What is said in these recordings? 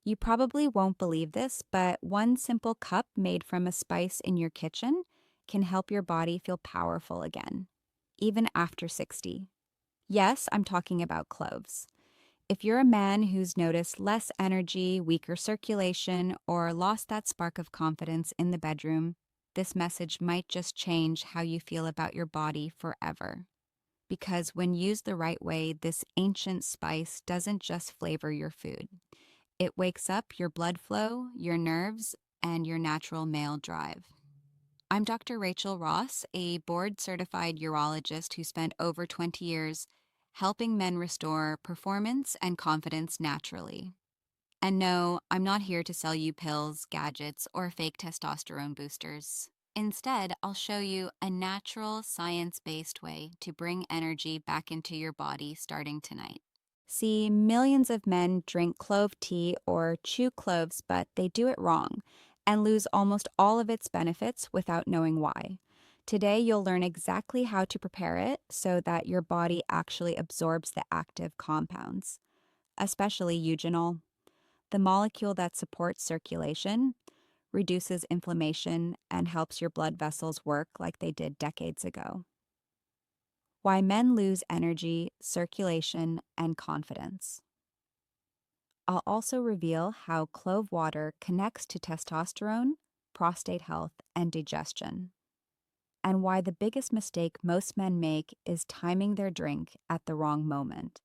You probably won't believe this, but one simple cup made from a spice in your kitchen can help your body feel powerful again, even after 60. Yes, I'm talking about cloves. If you're a man who's noticed less energy, weaker circulation, or lost that spark of confidence in the bedroom, this message might just change how you feel about your body forever. Because when used the right way, this ancient spice doesn't just flavor your food. It wakes up your blood flow, your nerves, and your natural male drive. I'm Dr. Rachel Ross, a board certified urologist who spent over 20 years helping men restore performance and confidence naturally. And no, I'm not here to sell you pills, gadgets, or fake testosterone boosters. Instead, I'll show you a natural, science based way to bring energy back into your body starting tonight. See, millions of men drink clove tea or chew cloves, but they do it wrong and lose almost all of its benefits without knowing why. Today, you'll learn exactly how to prepare it so that your body actually absorbs the active compounds, especially eugenol, the molecule that supports circulation, reduces inflammation, and helps your blood vessels work like they did decades ago. Why men lose energy, circulation, and confidence. I'll also reveal how clove water connects to testosterone, prostate health, and digestion, and why the biggest mistake most men make is timing their drink at the wrong moment.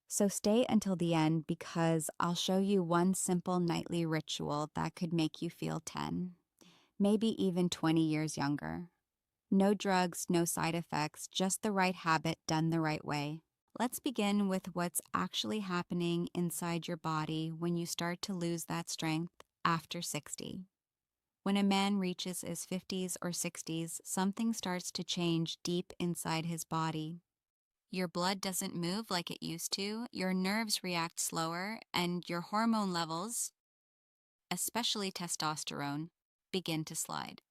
So stay until the end because I'll show you one simple nightly ritual that could make you feel 10, maybe even 20 years younger. No drugs, no side effects, just the right habit done the right way. Let's begin with what's actually happening inside your body when you start to lose that strength after 60. When a man reaches his 50s or 60s, something starts to change deep inside his body. Your blood doesn't move like it used to, your nerves react slower, and your hormone levels, especially testosterone, begin to slide.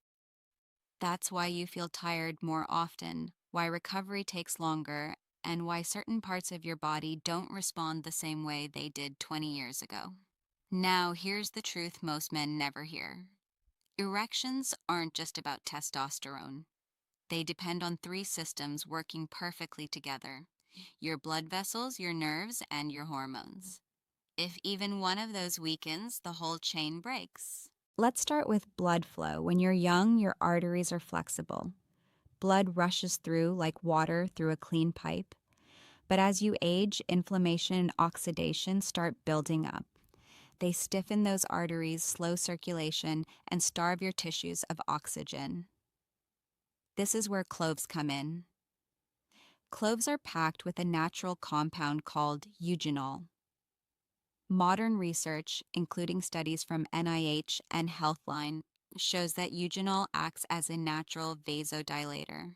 That's why you feel tired more often, why recovery takes longer, and why certain parts of your body don't respond the same way they did 20 years ago. Now, here's the truth most men never hear. Erections aren't just about testosterone. They depend on three systems working perfectly together: your blood vessels, your nerves, and your hormones. If even one of those weakens, the whole chain breaks. Let's start with blood flow. When you're young, your arteries are flexible. Blood rushes through like water through a clean pipe. But as you age, inflammation and oxidation start building up. They stiffen those arteries, slow circulation, and starve your tissues of oxygen. This is where cloves come in. Cloves are packed with a natural compound called eugenol. Modern research, including studies from NIH and Healthline, shows that eugenol acts as a natural vasodilator.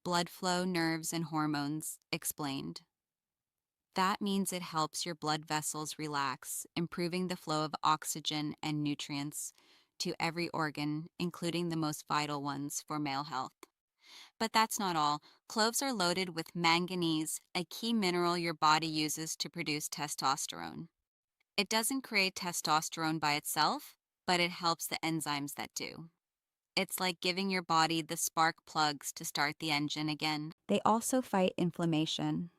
Blood flow, nerves, and hormones explained. That means it helps your blood vessels relax, improving the flow of oxygen and nutrients to every organ, including the most vital ones for male health. But that's not all. Cloves are loaded with manganese, a key mineral your body uses to produce testosterone. It doesn't create testosterone by itself, but it helps the enzymes that do. It's like giving your body the spark plugs to start the engine again. They also fight inflammation.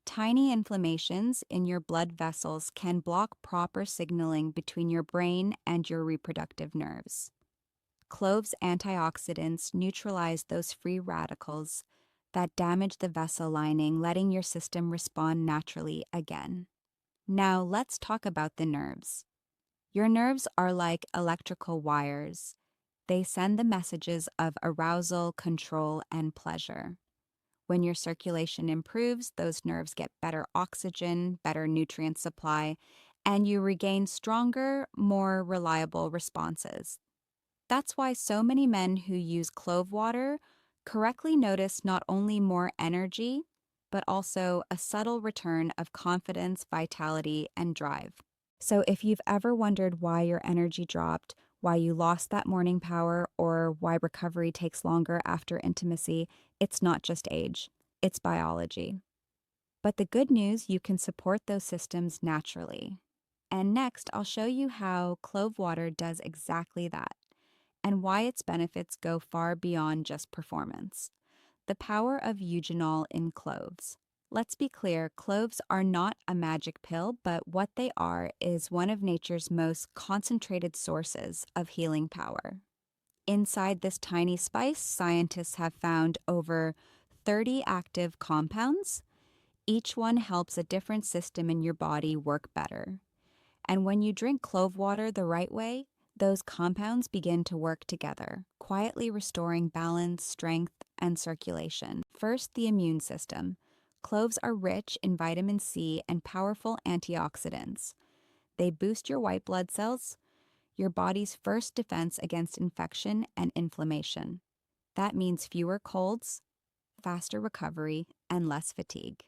Tiny inflammations in your blood vessels can block proper signaling between your brain and your reproductive nerves. Cloves' antioxidants neutralize those free radicals that damage the vessel lining, letting your system respond naturally again. Now let's talk about the nerves. Your nerves are like electrical wires. They send the messages of arousal, control, and pleasure. When your circulation improves, those nerves get better oxygen, better nutrient supply, and you regain stronger, more reliable responses. That's why so many men who use clove water correctly notice not only more energy, but also a subtle return of confidence, vitality, and drive. So if you've ever wondered why your energy dropped, why you lost that morning power, or why recovery takes longer after intimacy, it's not just age, it's biology. But the good news, you can support those systems naturally. And next, I'll show you how clove water does exactly that and why its benefits go far beyond just performance. The power of eugenol in cloves. Let's be clear, cloves are not a magic pill, but what they are is one of nature's most concentrated sources of healing power. Inside this tiny spice, scientists have found over 30 active compounds. Each one helps a different system in your body work better. And when you drink clove water the right way, those compounds begin to work together, quietly restoring balance, strength, and circulation. First, the immune system. Cloves are rich in vitamin C and powerful antioxidants. They boost your white blood cells, your body's first defense against infection and inflammation. That means fewer colds, faster recovery, and less fatigue.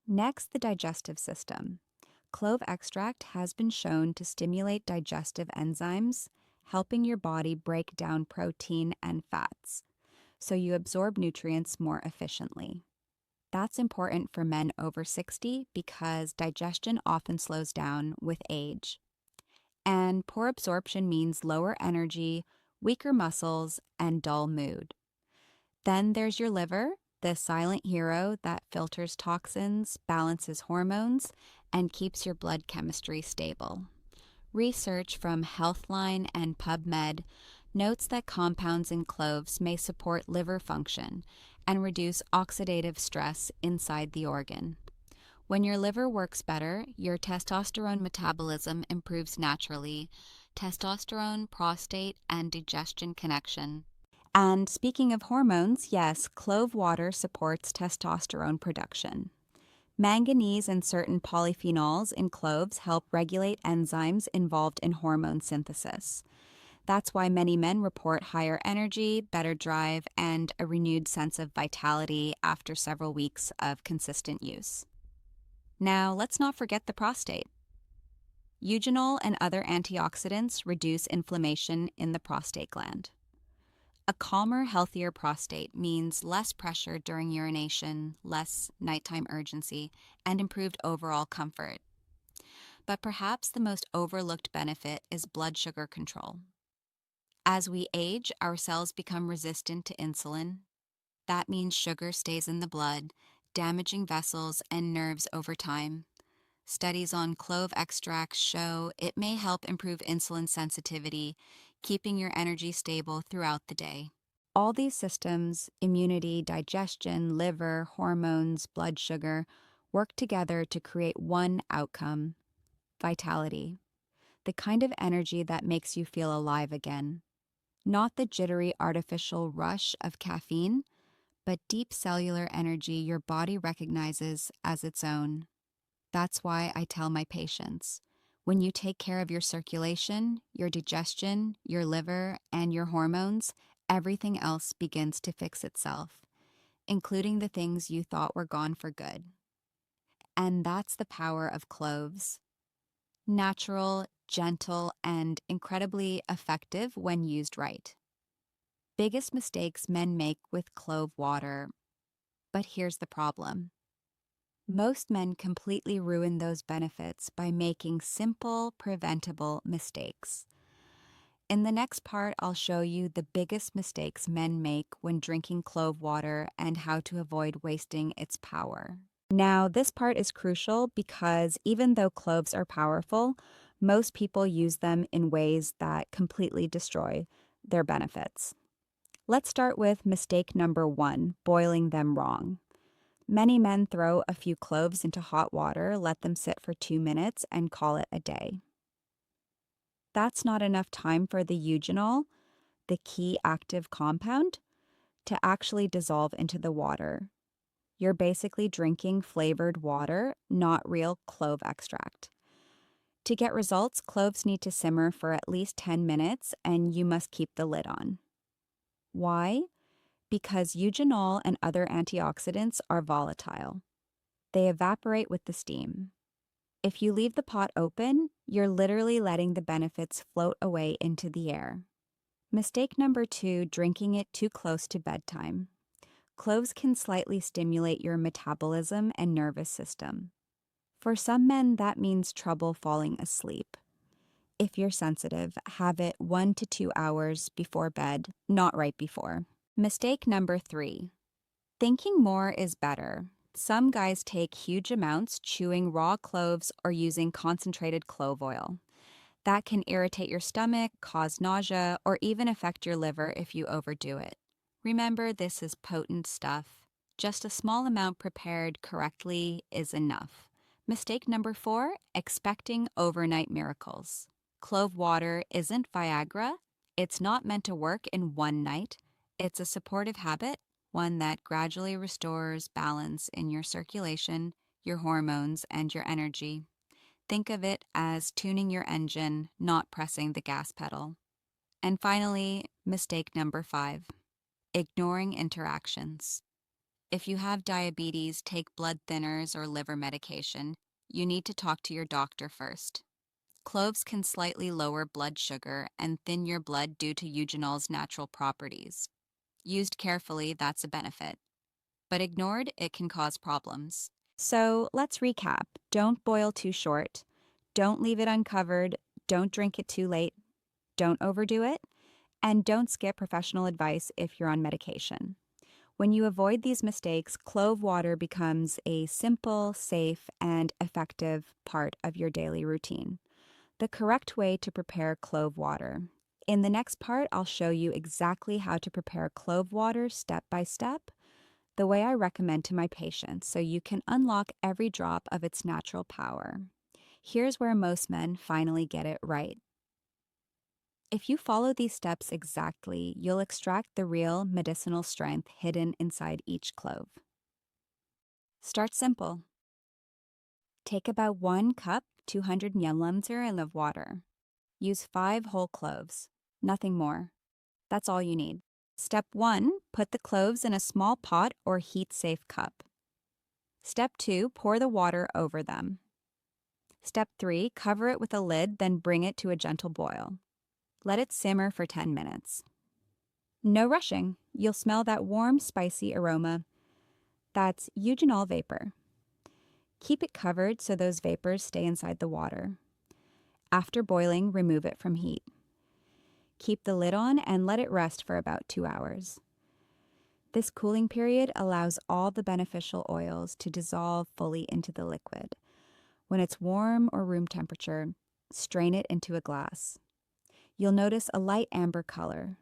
Next, the digestive system. Clove extract has been shown to stimulate digestive enzymes, helping your body break down protein and fats, so you absorb nutrients more efficiently. That's important for men over 60 because digestion often slows down with age. And poor absorption means lower energy, weaker muscles, and dull mood. Then there's your liver, the silent hero that filters toxins, balances hormones, and keeps your blood chemistry stable. Research from Healthline and PubMed notes that compounds in cloves may support liver function and reduce oxidative stress inside the organ. When your liver works better, your testosterone metabolism improves naturally. Testosterone, prostate, and digestion connection. And speaking of hormones, yes, clove water supports testosterone production. Manganese and certain polyphenols in cloves help regulate enzymes involved in hormone synthesis. That's why many men report higher energy, better drive, and a renewed sense of vitality after several weeks of consistent use. Now, let's not forget the prostate. Eugenol and other antioxidants reduce inflammation in the prostate gland. A calmer, healthier prostate means less pressure during urination, less nighttime urgency, and improved overall comfort. But perhaps the most overlooked benefit is blood sugar control. As we age, our cells become resistant to insulin. That means sugar stays in the blood, damaging vessels and nerves over time. Studies on clove extracts show it may help improve insulin sensitivity, keeping your energy stable throughout the day. All these systems, immunity, digestion, liver, hormones, blood sugar, work together to create one outcome: vitality. The kind of energy that makes you feel alive again. Not the jittery artificial rush of caffeine, but deep cellular energy your body recognizes as its own. That's why I tell my patients, when you take care of your circulation, your digestion, your liver, and your hormones, everything else begins to fix itself, including the things you thought were gone for good. And that's the power of cloves. Natural, gentle, and incredibly effective when used right. Biggest mistakes men make with clove water. But here's the problem. Most men completely ruin those benefits by making simple, preventable mistakes. In the next part, I'll show you the biggest mistakes men make when drinking clove water and how to avoid wasting its power. Now, this part is crucial because even though cloves are powerful, most people use them in ways that completely destroy their benefits. Let's start with mistake number 1, boiling them wrong. Many men throw a few cloves into hot water, let them sit for 2 minutes, and call it a day. That's not enough time for the eugenol, the key active compound, to actually dissolve into the water. You're basically drinking flavored water, not real clove extract. To get results, cloves need to simmer for at least 10 minutes, and you must keep the lid on. Why? Because eugenol and other antioxidants are volatile. They evaporate with the steam. If you leave the pot open, you're literally letting the benefits float away into the air. Mistake number 2, drinking it too close to bedtime. Cloves can slightly stimulate your metabolism and nervous system. For some men, that means trouble falling asleep. If you're sensitive, have it 1 to 2 hours before bed, not right before. Mistake number 3. Thinking more is better. Some guys take huge amounts chewing raw cloves or using concentrated clove oil. That can irritate your stomach, cause nausea, or even affect your liver if you overdo it. Remember, this is potent stuff. Just a small amount prepared correctly is enough. Mistake number 4, expecting overnight miracles. Clove water isn't Viagra. It's not meant to work in one night. It's a supportive habit, one that gradually restores balance in your circulation, your hormones, and your energy. Think of it as tuning your engine, not pressing the gas pedal. And finally, mistake number 5, ignoring interactions. If you have diabetes, take blood thinners, or liver medication, you need to talk to your doctor first. Cloves can slightly lower blood sugar and thin your blood due to eugenol's natural properties. Used carefully, that's a benefit. But ignored, it can cause problems. So let's recap. Don't boil too short. Don't leave it uncovered. Don't drink it too late. Don't overdo it. And don't skip professional advice if you're on medication. When you avoid these mistakes, clove water becomes a simple, safe, and effective part of your daily routine. The correct way to prepare clove water. In the next part, I'll show you exactly how to prepare clove water step by step, the way I recommend to my patients, so you can unlock every drop of its natural power. Here's where most men finally get it right. If you follow these steps exactly, you'll extract the real medicinal strength hidden inside each clove. Start simple. Take about 1 cup, 200 ml of water. Use 5 whole cloves, nothing more. That's all you need. Step 1, put the cloves in a small pot or heat-safe cup. Step 2, pour the water over them. Step 3, cover it with a lid, then bring it to a gentle boil. Let it simmer for 10 minutes. No rushing. You'll smell that warm, spicy aroma. That's eugenol vapor. Keep it covered so those vapors stay inside the water. After boiling, remove it from heat. Keep the lid on and let it rest for about 2 hours. This cooling period allows all the beneficial oils to dissolve fully into the liquid. When it's warm or room temperature, strain it into a glass. You'll notice a light amber color.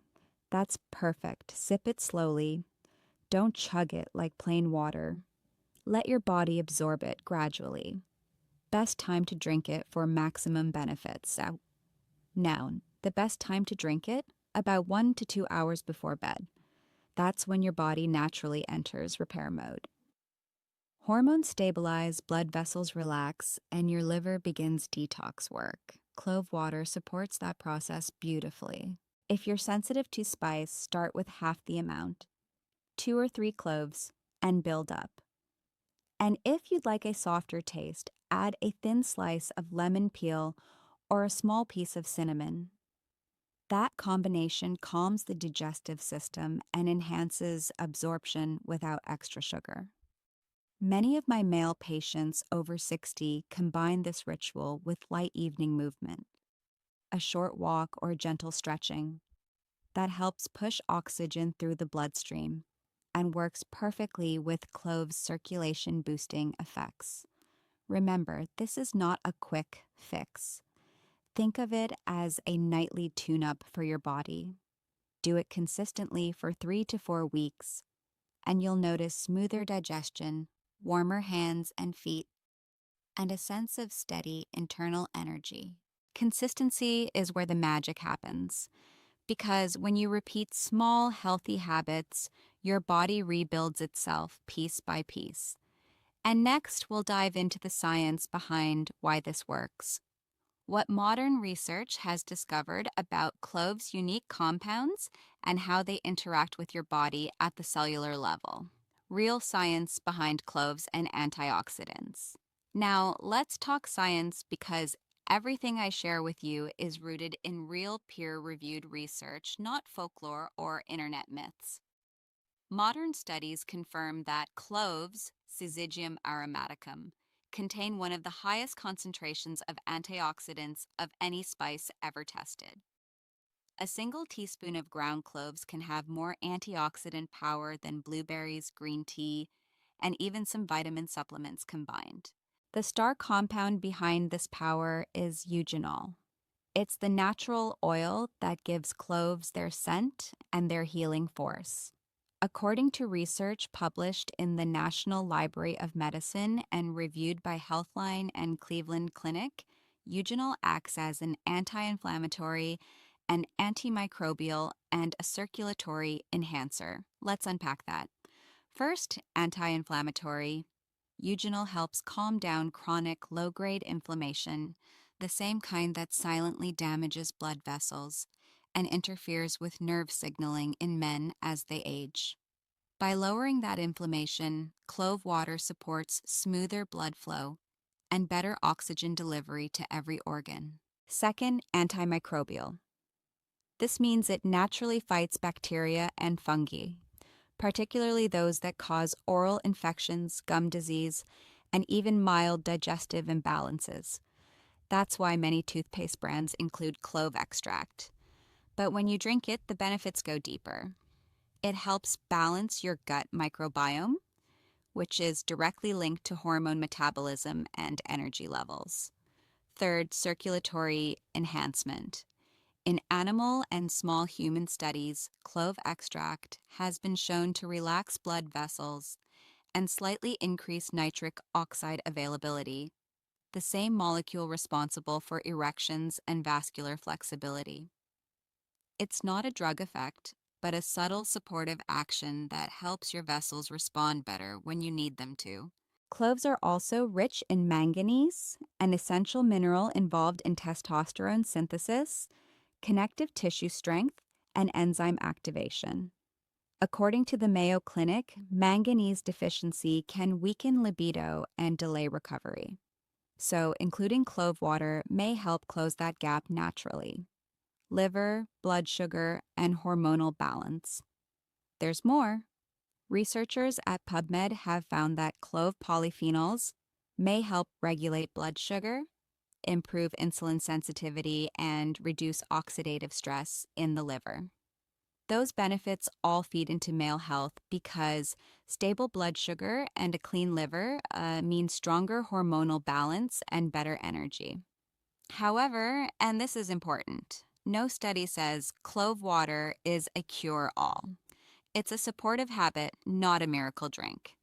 That's perfect. Sip it slowly. Don't chug it like plain water. Let your body absorb it gradually. Best time to drink it for maximum benefits. Noun, the best time to drink it? About 1 to 2 hours before bed. That's when your body naturally enters repair mode. Hormones stabilize, blood vessels relax, and your liver begins detox work. Clove water supports that process beautifully. If you're sensitive to spice, start with half the amount, 2 or 3 cloves, and build up. And if you'd like a softer taste, add a thin slice of lemon peel or a small piece of cinnamon. That combination calms the digestive system and enhances absorption without extra sugar. Many of my male patients over 60 combine this ritual with light evening movement, a short walk or gentle stretching. That helps push oxygen through the bloodstream and works perfectly with cloves' circulation boosting effects. Remember, this is not a quick fix. Think of it as a nightly tune-up for your body. Do it consistently for 3 to 4 weeks, and you'll notice smoother digestion, warmer hands and feet, and a sense of steady internal energy. Consistency is where the magic happens, because when you repeat small, healthy habits, your body rebuilds itself piece by piece. And next, we'll dive into the science behind why this works. What modern research has discovered about cloves' unique compounds and how they interact with your body at the cellular level. Real science behind cloves and antioxidants. Now, let's talk science, because everything I share with you is rooted in real peer-reviewed research, not folklore or internet myths. Modern studies confirm that cloves, Syzygium aromaticum, contain one of the highest concentrations of antioxidants of any spice ever tested. A single teaspoon of ground cloves can have more antioxidant power than blueberries, green tea, and even some vitamin supplements combined. The star compound behind this power is eugenol. It's the natural oil that gives cloves their scent and their healing force. According to research published in the National Library of Medicine and reviewed by Healthline and Cleveland Clinic, eugenol acts as an anti-inflammatory, an antimicrobial, and a circulatory enhancer. Let's unpack that. First, anti-inflammatory. Eugenol helps calm down chronic low-grade inflammation, the same kind that silently damages blood vessels and interferes with nerve signaling in men as they age. By lowering that inflammation, clove water supports smoother blood flow and better oxygen delivery to every organ. Second, antimicrobial. This means it naturally fights bacteria and fungi, particularly those that cause oral infections, gum disease, and even mild digestive imbalances. That's why many toothpaste brands include clove extract. But when you drink it, the benefits go deeper. It helps balance your gut microbiome, which is directly linked to hormone metabolism and energy levels. Third, circulatory enhancement. In animal and small human studies, clove extract has been shown to relax blood vessels and slightly increase nitric oxide availability, the same molecule responsible for erections and vascular flexibility. It's not a drug effect, but a subtle supportive action that helps your vessels respond better when you need them to. Cloves are also rich in manganese, an essential mineral involved in testosterone synthesis, connective tissue strength, and enzyme activation. According to the Mayo Clinic, manganese deficiency can weaken libido and delay recovery. So, including clove water may help close that gap naturally. Liver, blood sugar, and hormonal balance. There's more. Researchers at PubMed have found that clove polyphenols may help regulate blood sugar, improve insulin sensitivity, and reduce oxidative stress in the liver. Those benefits all feed into male health because stable blood sugar and a clean liver mean stronger hormonal balance and better energy. However, and this is important, no study says clove water is a cure-all. It's a supportive habit, not a miracle drink.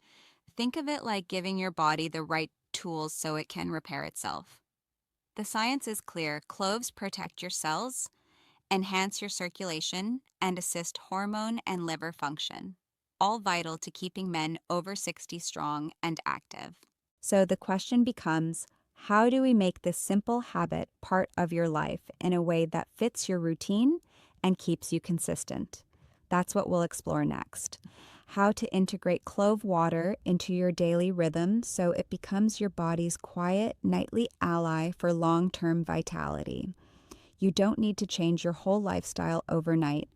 Think of it like giving your body the right tools so it can repair itself. The science is clear. Cloves protect your cells, enhance your circulation, and assist hormone and liver function, all vital to keeping men over 60 strong and active. So the question becomes, how do we make this simple habit part of your life in a way that fits your routine and keeps you consistent? That's what we'll explore next. How to integrate clove water into your daily rhythm so it becomes your body's quiet, nightly ally for long-term vitality. You don't need to change your whole lifestyle overnight.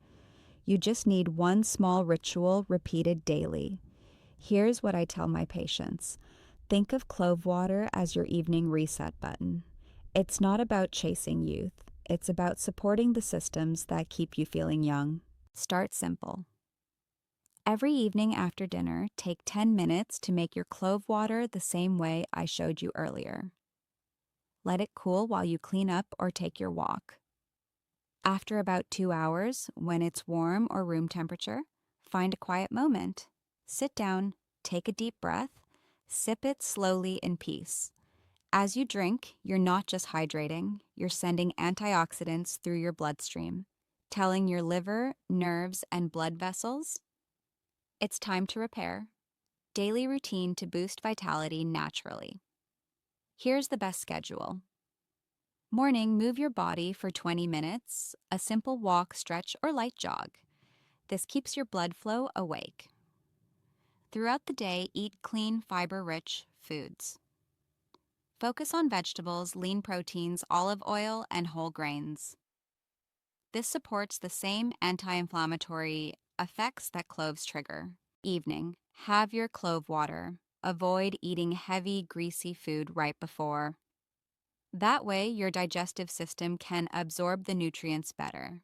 You just need one small ritual repeated daily. Here's what I tell my patients. Think of clove water as your evening reset button. It's not about chasing youth. It's about supporting the systems that keep you feeling young. Start simple. Every evening after dinner, take 10 minutes to make your clove water the same way I showed you earlier. Let it cool while you clean up or take your walk. After about 2 hours, when it's warm or room temperature, find a quiet moment. Sit down, take a deep breath, sip it slowly in peace. As you drink, you're not just hydrating, you're sending antioxidants through your bloodstream, telling your liver, nerves, and blood vessels, it's time to repair. Daily routine to boost vitality naturally. Here's the best schedule. Morning, move your body for 20 minutes, a simple walk, stretch, or light jog. This keeps your blood flow awake. Throughout the day, eat clean, fiber-rich foods. Focus on vegetables, lean proteins, olive oil, and whole grains. This supports the same anti-inflammatory effects that cloves trigger. Evening, have your clove water, avoid eating heavy, greasy food right before. That way, your digestive system can absorb the nutrients better.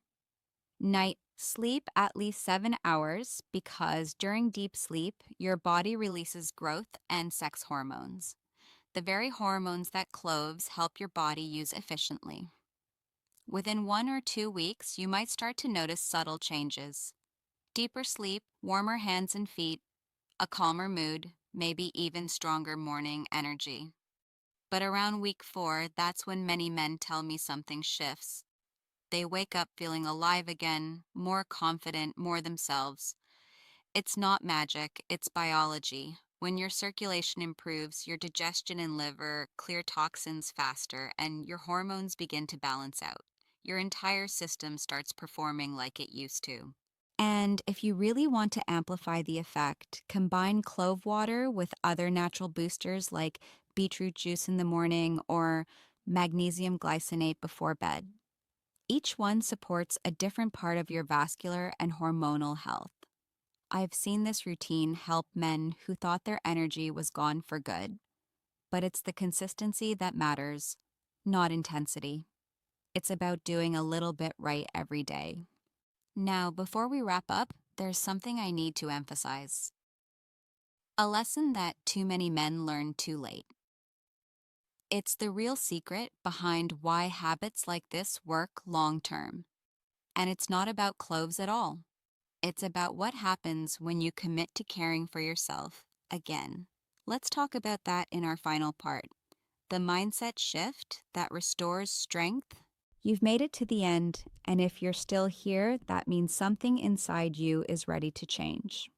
Night, sleep at least 7 hours because during deep sleep, your body releases growth and sex hormones, the very hormones that cloves help your body use efficiently. Within 1 or 2 weeks, you might start to notice subtle changes. Deeper sleep, warmer hands and feet, a calmer mood, maybe even stronger morning energy. But around week 4, that's when many men tell me something shifts. They wake up feeling alive again, more confident, more themselves. It's not magic, it's biology. When your circulation improves, your digestion and liver clear toxins faster, and your hormones begin to balance out. Your entire system starts performing like it used to. And if you really want to amplify the effect, combine clove water with other natural boosters like beetroot juice in the morning or magnesium glycinate before bed. Each one supports a different part of your vascular and hormonal health. I've seen this routine help men who thought their energy was gone for good. But it's the consistency that matters, not intensity. It's about doing a little bit right every day. Now, before we wrap up, there's something I need to emphasize. A lesson that too many men learn too late. It's the real secret behind why habits like this work long term. And it's not about cloves at all. It's about what happens when you commit to caring for yourself again. Let's talk about that in our final part. The mindset shift that restores strength. You've made it to the end, and if you're still here, that means something inside you is ready to change.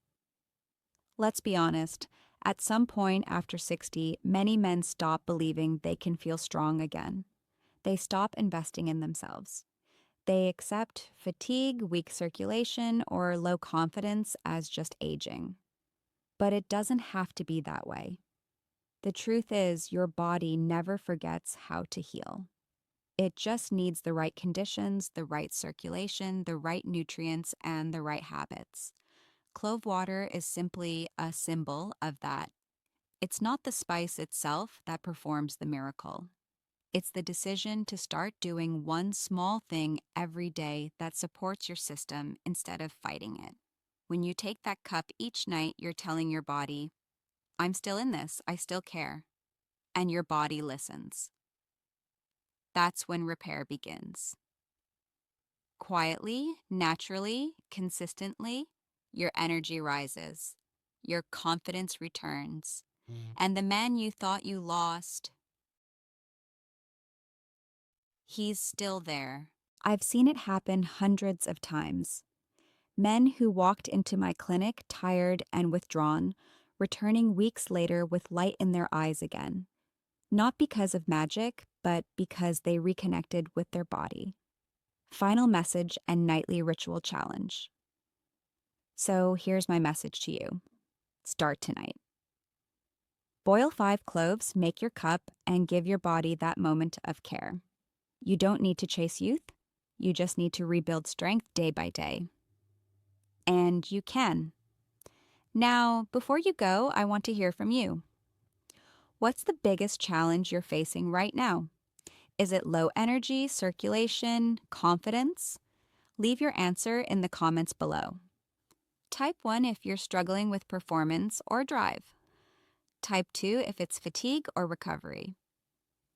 Let's be honest, at some point after 60, many men stop believing they can feel strong again. They stop investing in themselves. They accept fatigue, weak circulation, or low confidence as just aging. But it doesn't have to be that way. The truth is, your body never forgets how to heal. It just needs the right conditions, the right circulation, the right nutrients, and the right habits. Clove water is simply a symbol of that. It's not the spice itself that performs the miracle. It's the decision to start doing one small thing every day that supports your system instead of fighting it. When you take that cup each night, you're telling your body, I'm still in this, I still care. And your body listens. That's when repair begins. Quietly, naturally, consistently, your energy rises. Your confidence returns. And the man you thought you lost, he's still there. I've seen it happen hundreds of times. Men who walked into my clinic tired and withdrawn, returning weeks later with light in their eyes again. Not because of magic, but because they reconnected with their body. Final message and nightly ritual challenge. So here's my message to you. Start tonight. Boil 5 cloves, make your cup, and give your body that moment of care. You don't need to chase youth. You just need to rebuild strength day by day. And you can. Now, before you go, I want to hear from you. What's the biggest challenge you're facing right now? Is it low energy, circulation, confidence? Leave your answer in the comments below. Type 1 if you're struggling with performance or drive. Type 2 if it's fatigue or recovery.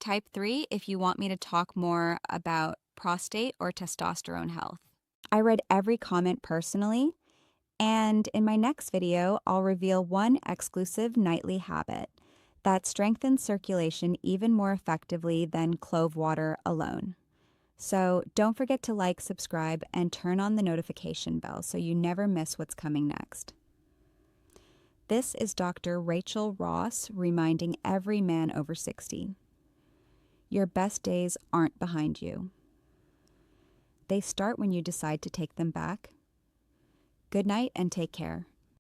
Type 3 if you want me to talk more about prostate or testosterone health. I read every comment personally, and in my next video, I'll reveal one exclusive nightly habit that strengthens circulation even more effectively than clove water alone. So don't forget to like, subscribe, and turn on the notification bell so you never miss what's coming next. This is Dr. Rachel Ross reminding every man over 60. Your best days aren't behind you. They start when you decide to take them back. Good night and take care.